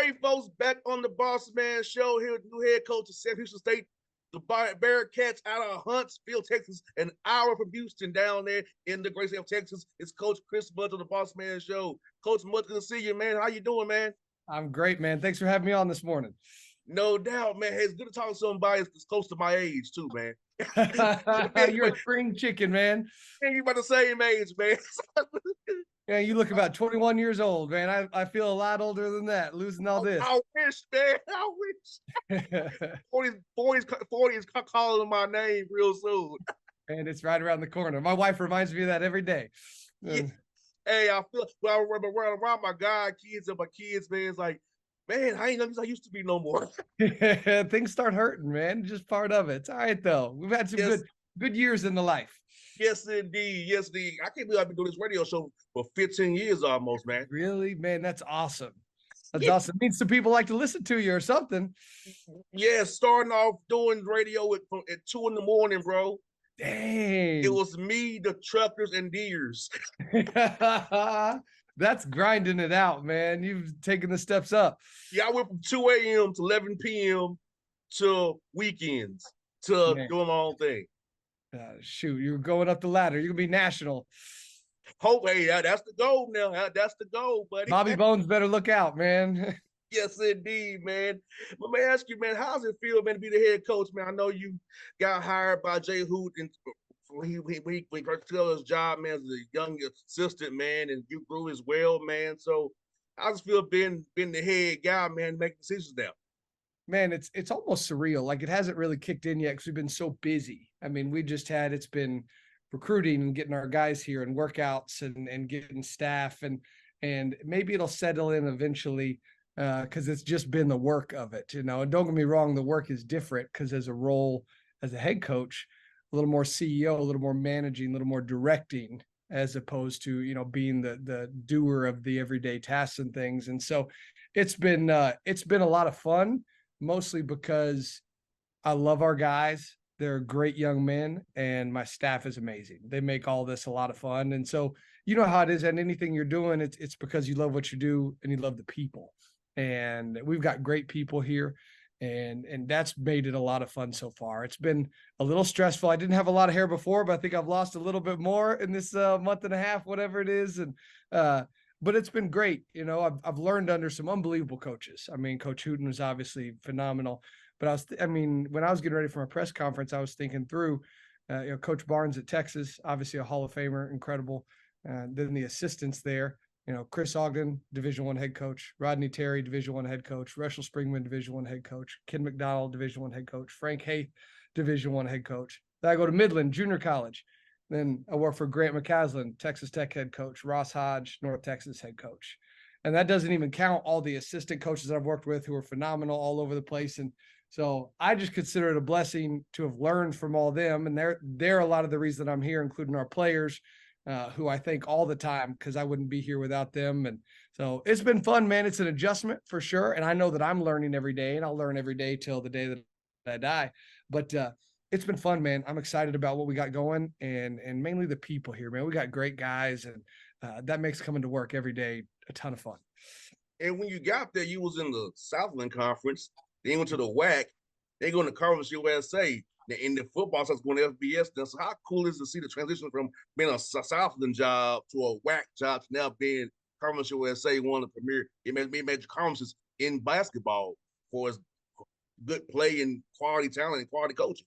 Hey, folks, back on the Bossman show here with new head coach of San Houston State, the Bearkats out of Huntsville, Texas, an hour from Houston down there in the great state of Texas. It's Coach Chris Mudge on the Bossman show. Coach Mudge, good to see you, man. How you doing, man? I'm great, man. Thanks for having me on this morning. No doubt, man. Hey, it's good to talk to somebody that's close to my age, too, man. You're a spring chicken, man. Man, you about the same age, man. Yeah, you look about 21 years old, man. I feel a lot older than that, losing all this. I wish, man. I wish. 40 is calling my name real soon. And it's right around the corner. My wife reminds me of that every day. Yeah. Hey, I feel when I remember around my kids and my kids, man, it's like, man, I ain't as I used to be no more. Things start hurting, man. Just part of it. It's all right though. We've had some good years in the life. Yes, indeed. Yes, indeed. I can't believe I've been doing this radio show for 15 years almost, man. Really, man? That's awesome. That's awesome. It means some people like to listen to you or something. Yeah, starting off doing radio at 2 in the morning, bro. Dang. It was me, the truckers, and deers. That's grinding it out, man. You've taken the steps up. Yeah, I went from 2 a.m. to 11 p.m. to weekends to doing my own thing. Shoot, you're going up the ladder. You're going to be national. Hope, hey, that's the goal now. That's the goal, buddy. Bobby Bones better look out, man. Yes, indeed, man. But may I ask you, man, how's it feel, man, to be the head coach, man? I know you got hired by Jay Hoot and he first took his job, man, as a young assistant, man, and you grew as well, man. So I just feel being the head guy, man, making decisions now. Man, it's almost surreal. Like it hasn't really kicked in yet because we've been so busy. I mean, it's been recruiting and getting our guys here and workouts and getting staff and maybe it'll settle in eventually because it's just been the work of it, you know. And don't get me wrong, the work is different because as a role as a head coach, a little more CEO, a little more managing, a little more directing, as opposed to, you know, being the doer of the everyday tasks and things. And so it's been a lot of fun, mostly because I love our guys. They're great young men and my staff is amazing. They make all this a lot of fun. And so, you know how it is, and anything you're doing, it's because you love what you do and you love the people. And we've got great people here. And that's made it a lot of fun so far. It's been a little stressful. I didn't have a lot of hair before, but I think I've lost a little bit more in this month and a half, whatever it is. And but it's been great. You know, I've learned under some unbelievable coaches. I mean, Coach Hooten was obviously phenomenal. But when I was getting ready for my press conference, I was thinking through, you know, Coach Barnes at Texas, obviously a Hall of Famer, incredible. Then the assistants there. You know, Chris Ogden, Division I head coach, Rodney Terry, Division I head coach, Russell Springman, Division I head coach, Ken McDonald, Division I head coach, Frank Haith, Division I head coach. Then I go to Midland Junior College. Then I work for Grant McCaslin, Texas Tech head coach, Ross Hodge, North Texas head coach. And that doesn't even count all the assistant coaches I've worked with who are phenomenal all over the place. And so I just consider it a blessing to have learned from all them. And they're a lot of the reason I'm here, including our players, who I thank all the time because I wouldn't be here without them. And so it's been fun, man. It's an adjustment for sure. And I know that I'm learning every day and I'll learn every day till the day that I die. But it's been fun, man. I'm excited about what we got going and mainly the people here, man. We got great guys and that makes coming to work every day a ton of fun. And when you got there, you was in the Southland Conference. Then you went to the WAC. They go to Conference USA. In the football side, going to FBS. Now, so how cool is it to see the transition from being a Southland job to a WAC job to now being Conference USA, one of the premier major conferences in basketball for its good play and quality talent and quality coaching?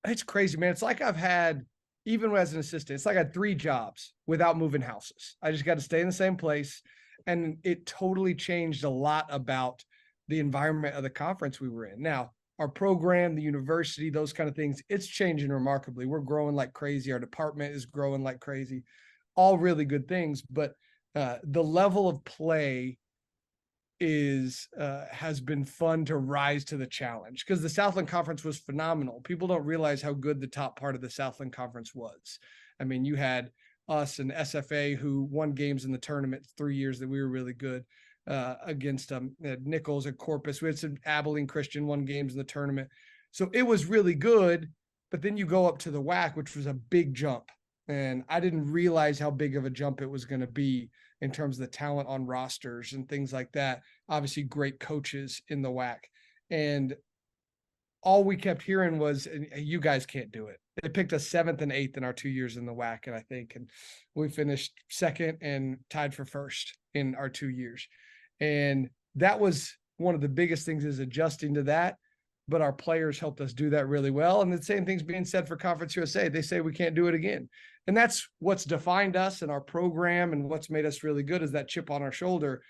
It's crazy, man. It's like I've had, even as an assistant, it's like I had 3 jobs without moving houses. I just got to stay in the same place. And it totally changed a lot about the environment of the conference we were in. Now, our program, the university, those kind of things, it's changing remarkably. We're growing like crazy. Our department is growing like crazy. All really good things. But the level of play has been fun to rise to the challenge because the Southland Conference was phenomenal. People don't realize how good the top part of the Southland Conference was. I mean, you had us and SFA who won games in the tournament 3 years that we were really good. Against Nichols and Corpus. We had some Abilene Christian won games in the tournament. So it was really good, but then you go up to the WAC, which was a big jump. And I didn't realize how big of a jump it was going to be in terms of the talent on rosters and things like that. obviously great coaches in the WAC. And all we kept hearing was, you guys can't do it. They picked us 7th and 8th in our 2 years in the WAC, and I think, and we finished 2nd and tied for 1st in our 2 years. And that was one of the biggest things, is adjusting to that. But our players helped us do that really well. And the same thing's being said for Conference USA. They say we can't do it again. And that's what's defined us and our program, and what's made us really good, is that chip on our shoulder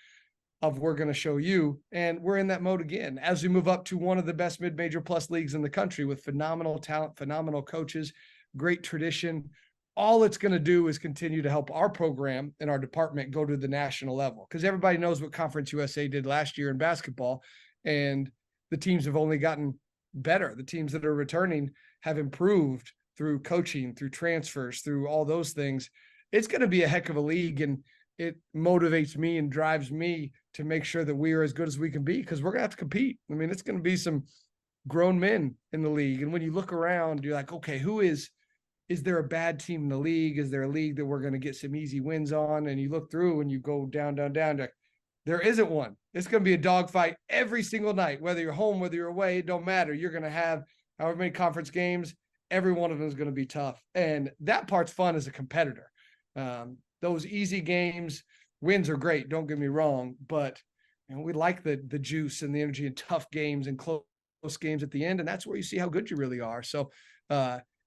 of, we're going to show you. And we're in that mode again as we move up to one of the best mid-major plus leagues in the country, with phenomenal talent, phenomenal coaches, great tradition. All it's going to do is continue to help our program and our department go to the national level, because everybody knows what Conference USA did last year in basketball, and the teams have only gotten better. The teams that are returning have improved through coaching, through transfers, through all those things. It's going to be a heck of a league, and it motivates me and drives me to make sure that we are as good as we can be, because we're going to have to compete. I mean, it's going to be some grown men in the league. And when you look around, you're like, okay, is there a bad team in the league? Is there a league that we're going to get some easy wins on? And you look through and you go down, there isn't one. It's going to be a dogfight every single night, whether you're home, whether you're away, it don't matter. You're going to have however many conference games. Every one of them is going to be tough. And that part's fun as a competitor. Those easy games, wins are great, don't get me wrong, but we like the juice and the energy and tough games and close games at the end, and that's where you see how good you really are. So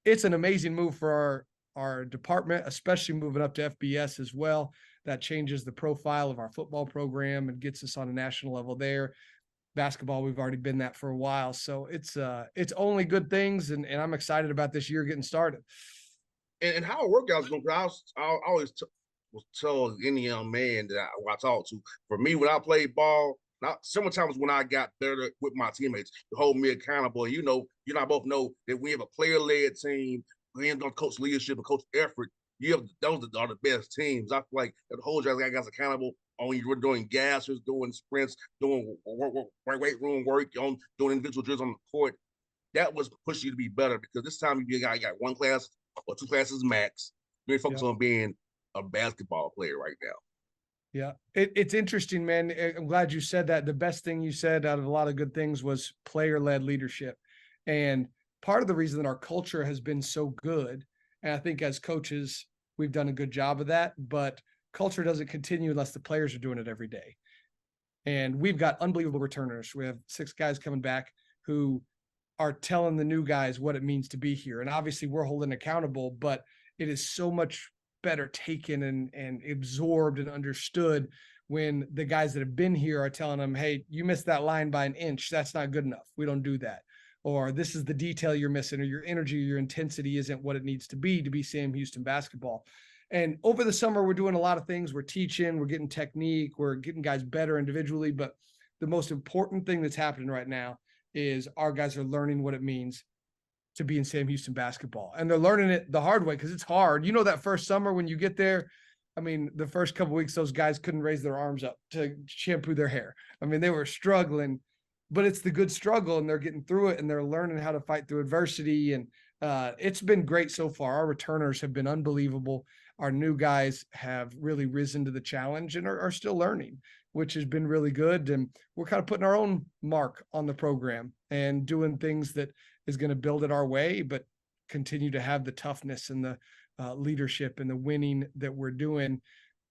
it's an amazing move for our department, especially moving up to FBS as well. That changes the profile of our football program and gets us on a national level there. Basketball, we've already been that for a while, so it's only good things, and I'm excited about this year getting started. And how it workouts going? I always was told any young man that I talk to, for me, when I played ball, several times when I got better with my teammates to hold me accountable. You know, you and I both know that we have a player-led team. We ain't gonna coach leadership and coach effort. Those are the best teams. I feel like that holds you guys accountable on you're doing gassers, doing sprints, doing weight room work, doing individual drills on the court. That was pushing you to be better, because this time you got one class or 2 classes max. You're focused on being a basketball player right now. Yeah, it's interesting, man. I'm glad you said that. The best thing you said out of a lot of good things was player-led leadership. And part of the reason that our culture has been so good, and I think as coaches, we've done a good job of that, but culture doesn't continue unless the players are doing it every day. And we've got unbelievable returners. We have 6 guys coming back who are telling the new guys what it means to be here. And obviously we're holding accountable, but it is so much better taken and absorbed and understood when the guys that have been here are telling them, hey, you missed that line by an inch. That's not good enough. We don't do that. Or this is the detail you're missing, or your energy, your intensity isn't what it needs to be Sam Houston basketball. And over the summer, we're doing a lot of things. We're teaching, we're getting technique, we're getting guys better individually. But the most important thing that's happening right now is our guys are learning what it means to be in Sam Houston basketball. And they're learning it the hard way, because it's hard. You know, that first summer when you get there, I mean, the first couple of weeks, those guys couldn't raise their arms up to shampoo their hair. I mean, they were struggling, but it's the good struggle, and they're getting through it, and they're learning how to fight through adversity. And it's been great so far. Our returners have been unbelievable. Our new guys have really risen to the challenge and are still learning, which has been really good. And we're kind of putting our own mark on the program and doing things that is going to build it our way, but continue to have the toughness and the leadership and the winning that we're doing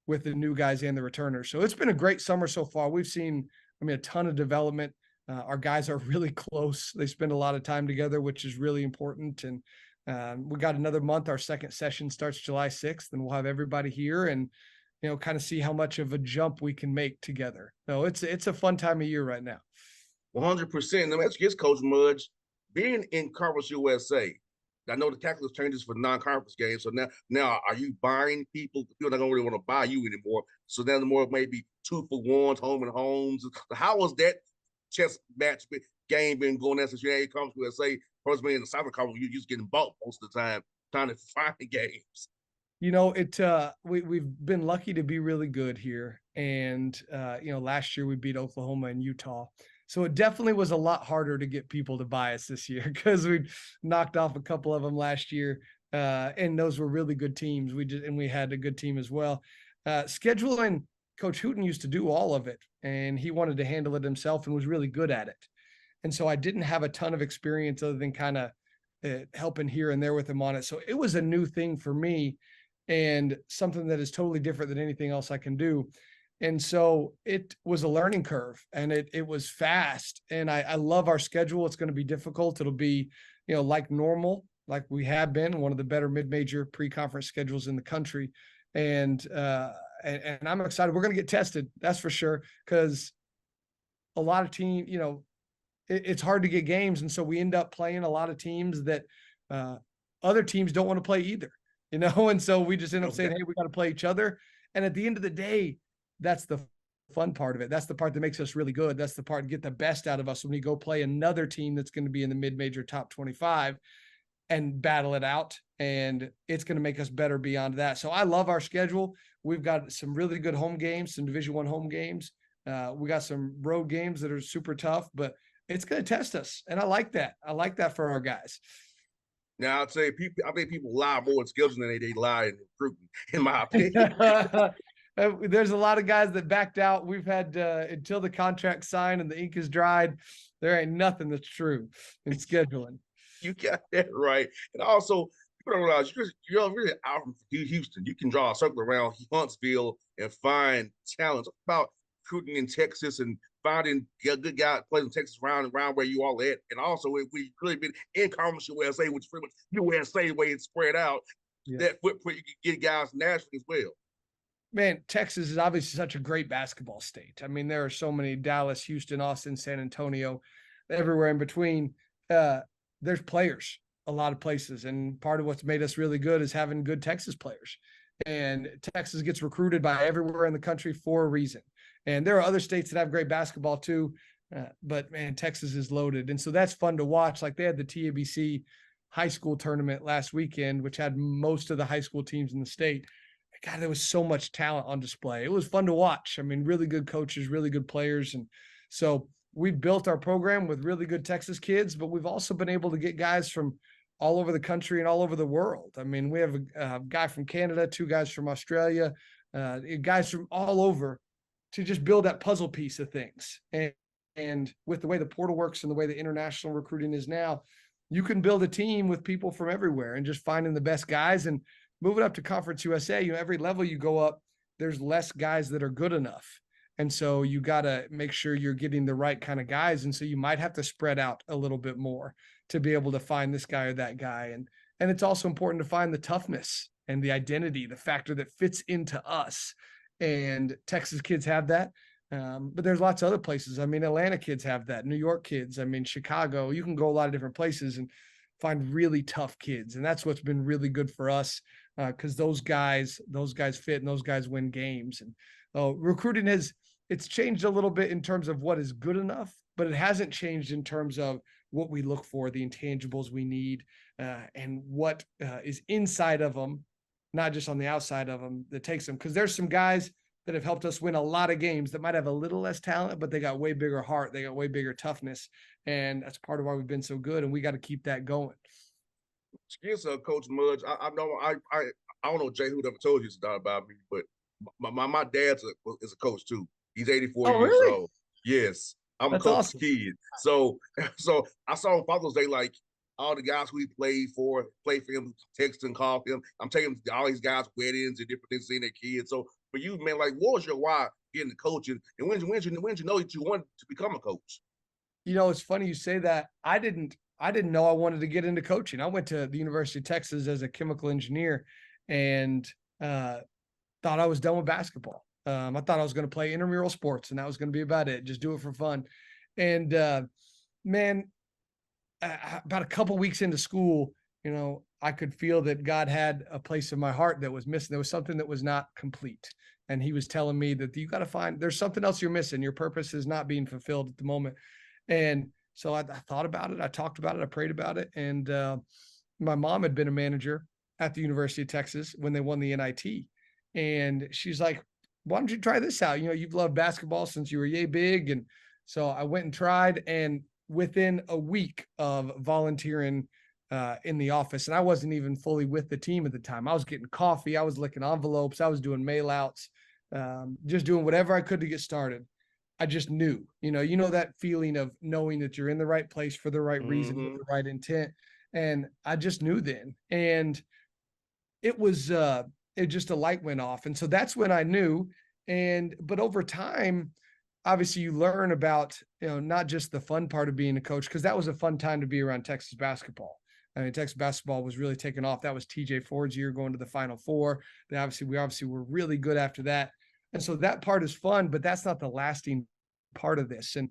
with the new guys and the returners. So it's been a great summer so far. We've seen, a ton of development. Our guys are really close. They spend a lot of time together, which is really important. And we got another month. Our second session starts July 6th, and we'll have everybody here and, kind of see how much of a jump we can make together. So it's a fun time of year right now. 100%. Let's get Coach Mudge. Being in Conference USA, I know the calculus changes for non-conference games. So now are you buying people? People don't really want to buy you anymore. So now the more maybe 2-for-1s, home and homes. How was that chess match game been going on since you ain't Conference USA? First being in the Southern Conference, you're just getting bought most of the time trying to find games. We've been lucky to be really good here. And, last year we beat Oklahoma and Utah. So it definitely was a lot harder to get people to buy us this year, because we knocked off a couple of them last year. And those were really good teams. We had a good team as well. Scheduling Coach Hooten used to do all of it, and he wanted to handle it himself and was really good at it. And so I didn't have a ton of experience other than kind of helping here and there with him on it. So it was a new thing for me and something that is totally different than anything else I can do. And so it was a learning curve, and it was fast. And I love our schedule. It's going to be difficult. It'll be, like normal, like we have been, one of the better mid-major pre-conference schedules in the country. And I'm excited. We're going to get tested. That's for sure. Because a lot of teams, it's hard to get games. And so we end up playing a lot of teams that other teams don't want to play either, and so we just end up saying, hey, we got to play each other. And at the end of the day, that's the fun part of it. That's the part that makes us really good. That's the part to get the best out of us when we go play another team that's going to be in the mid-major top 25 and battle it out. And it's going to make us better beyond that. So I love our schedule. We've got some really good home games, some Division I home games. We got some road games that are super tough, but it's going to test us. And I like that. I like that for our guys. Now, I'd say I think people lie more in scheduling than they lie in recruiting, in my opinion. There's a lot of guys that backed out. We've had until the contract signed and the ink is dried, there ain't nothing that's true in scheduling. You got that right. And also, people don't realize you're really out from Houston. You can draw a circle around Huntsville and find talent. It's about recruiting in Texas and finding good guys playing in Texas around where you all at. And also, if we really been in Conference USA, which is pretty much USA way it's spread out, that footprint, you can get guys nationally as well. Man, Texas is obviously such a great basketball state. I mean, there are so many: Dallas, Houston, Austin, San Antonio, everywhere in between. There's players, a lot of places. And part of what's made us really good is having good Texas players. And Texas gets recruited by everywhere in the country for a reason. And there are other states that have great basketball too. But man, Texas is loaded. And so that's fun to watch. Like they had the TABC high school tournament last weekend, which had most of the high school teams in the state. God, there was so much talent on display. It was fun to watch. I mean, really good coaches, really good players. And so we've built our program with really good Texas kids, but we've also been able to get guys from all over the country and all over the world. I mean, we have a guy from Canada, 2 guys from Australia, guys from all over to just build that puzzle piece of things. And with the way the portal works and the way the international recruiting is now, you can build a team with people from everywhere and just finding the best guys. And moving up to Conference USA, every level you go up, there's less guys that are good enough. And so you got to make sure you're getting the right kind of guys. And so you might have to spread out a little bit more to be able to find this guy or that guy. And it's also important to find the toughness and the identity, the factor that fits into us. And Texas kids have that. But there's lots of other places. I mean, Atlanta kids have that, New York kids. I mean, Chicago, you can go a lot of different places and find really tough kids. And that's what's been really good for us. Because those guys fit and those guys win games. And recruiting it's changed a little bit in terms of what is good enough, but it hasn't changed in terms of what we look for, the intangibles we need, and what is inside of them, not just on the outside of them that takes them. Because there's some guys that have helped us win a lot of games that might have a little less talent, but they got way bigger heart, they got way bigger toughness, and that's part of why we've been so good. And we got to keep that going. Yes, Coach Mudge. I don't know Jay who ever told you this about me, but my dad is a coach too. He's 84 years really? old. Yes, I'm That's a coach's awesome. kid. So I saw on Father's Day, like all the guys who he played for him, text and call him. I'm taking all these guys' weddings and different things, seeing their kids. So for you, man, like what was your why getting the coaching, and when did you know that you wanted to become a coach? It's funny you say that. I didn't know I wanted to get into coaching. I went to the University of Texas as a chemical engineer and thought I was done with basketball. I thought I was going to play intramural sports and that was going to be about it. Just do it for fun. And man, about a couple weeks into school, I could feel that God had a place in my heart that was missing. There was something that was not complete. And he was telling me that you got to there's something else you're missing. Your purpose is not being fulfilled at the moment. And so I thought about it. I talked about it. I prayed about it. And my mom had been a manager at the University of Texas when they won the NIT. And she's like, why don't you try this out? You've loved basketball since you were yay big. And so I went and tried. And within a week of volunteering in the office, and I wasn't even fully with the team at the time, I was getting coffee. I was licking envelopes. I was doing mail outs. just doing whatever I could to get started. I just knew, that feeling of knowing that you're in the right place for the right reason with Mm-hmm. the right intent. And I just knew then. And it was it just a light went off. And so that's when I knew. But over time, obviously you learn about, not just the fun part of being a coach, because that was a fun time to be around Texas basketball. I mean, Texas basketball was really taking off. That was TJ Ford's year going to the Final Four. We obviously were really good after that. And so that part is fun, but that's not the lasting part of this. And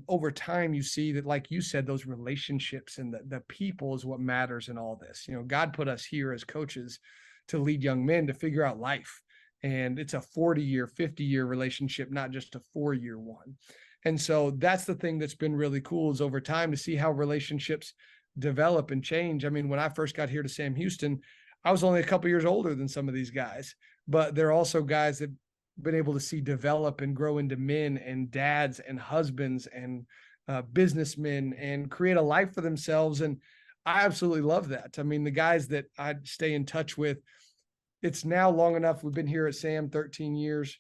over time, you see that, like you said, those relationships and the people is what matters in all this. God put us here as coaches to lead young men to figure out life. And it's a 40-year, 50-year relationship, not just a 4-year one. And so that's the thing that's been really cool, is over time to see how relationships develop and change. I mean, when I first got here to Sam Houston, I was only a couple years older than some of these guys, but they're also guys that been able to see develop and grow into men and dads and husbands and businessmen and create a life for themselves. And I absolutely love that. I mean, the guys that I stay in touch with, it's now long enough. We've been here at Sam 13 years,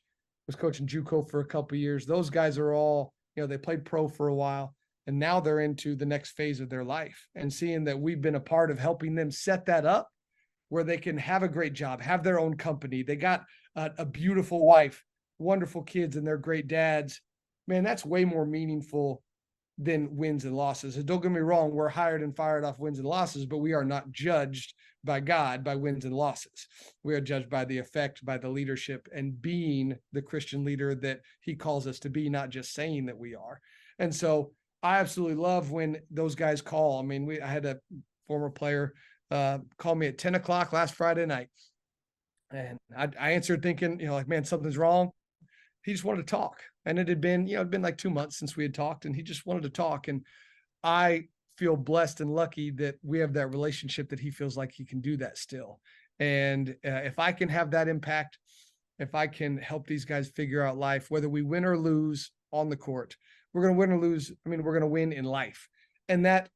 was coaching JUCO for a couple of years. Those guys are all, they played pro for a while, and now they're into the next phase of their life, and seeing that we've been a part of helping them set that up where they can have a great job, have their own company. They got a beautiful wife, wonderful kids, and they're great dads. Man, that's way more meaningful than wins and losses. And don't get me wrong, we're hired and fired off wins and losses, but we are not judged by God by wins and losses. We are judged by the effect, by the leadership, and being the Christian leader that he calls us to be, not just saying that we are. And so I absolutely love when those guys call. I mean, I had a former player call me at 10 o'clock last Friday night. And I answered thinking, like, man, something's wrong. He just wanted to talk. And it had been, it'd been like 2 months since we had talked, and he just wanted to talk. And I feel blessed and lucky that we have that relationship, that he feels like he can do that still. And if I can have that impact, if I can help these guys figure out life, whether we win or lose on the court, we're going to win or lose. I mean, we're going to win in life. And that's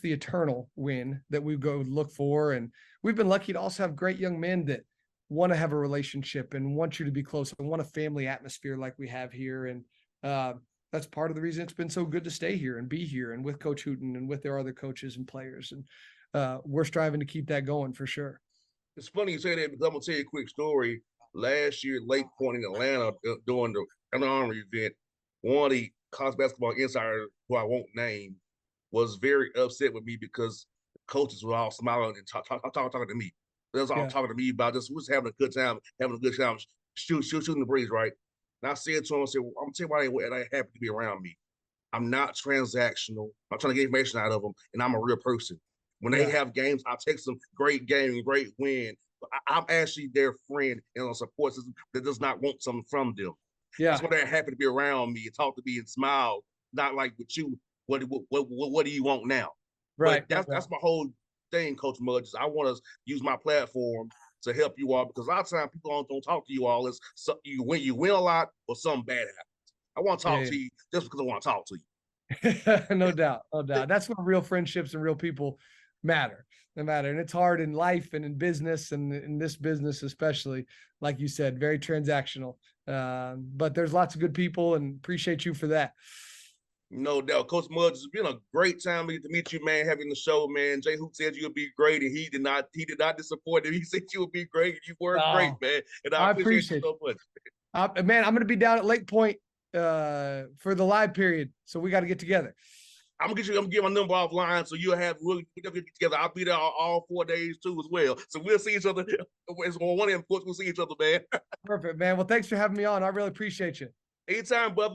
the eternal win that we go look for. And we've been lucky to also have great young men that want to have a relationship and want you to be close and want a family atmosphere like we have here. And that's part of the reason it's been so good to stay here and be here, and with Coach Hooten and with their other coaches and players. And we're striving to keep that going for sure. It's funny you say that, because I'm gonna tell you a quick story. Last year, Lake Point in Atlanta, during the Under Armour event, one of the college basketball insiders, who I won't name, was very upset with me because the coaches were all smiling and talking to me. They was all talking to me about this. We was having a good time, shooting the breeze, right? And I said to him, I'm gonna tell you why they happy to be around me. I'm not transactional. I'm trying to get information out of them, and I'm a real person. When they have games, I take some great game, great win. I'm actually their friend and a support system that does not want something from them. Yeah. That's why they're happy to be around me and talk to me and smile. Not like with you. What do you want now? Right. But that's my whole thing, Coach Mudge. I want to use my platform to help you all, because a lot of times people don't talk to you all. It's you win a lot, or something bad happens. I want to talk to you just because I want to talk to you. No doubt. That's when real friendships and real people matter. They matter. And it's hard in life and in business, and in this business especially, like you said, very transactional. But there's lots of good people, and appreciate you for that. No doubt. Coach Mudge, it's been a great time to meet you, man, having the show, man. Jay Hoop said you would be great, and he did not disappoint him. He said you would be great, and you were great, man. And I appreciate you so much. Man, I'm going to be down at Lake Point for the live period, so we got to get together. I'm gonna get my number offline, so we'll get together. I'll be there all 4 days too as well. So we'll see each other. It's on one end, of course, we'll see each other, man. Perfect, man. Well, thanks for having me on. I really appreciate you. Anytime, brother.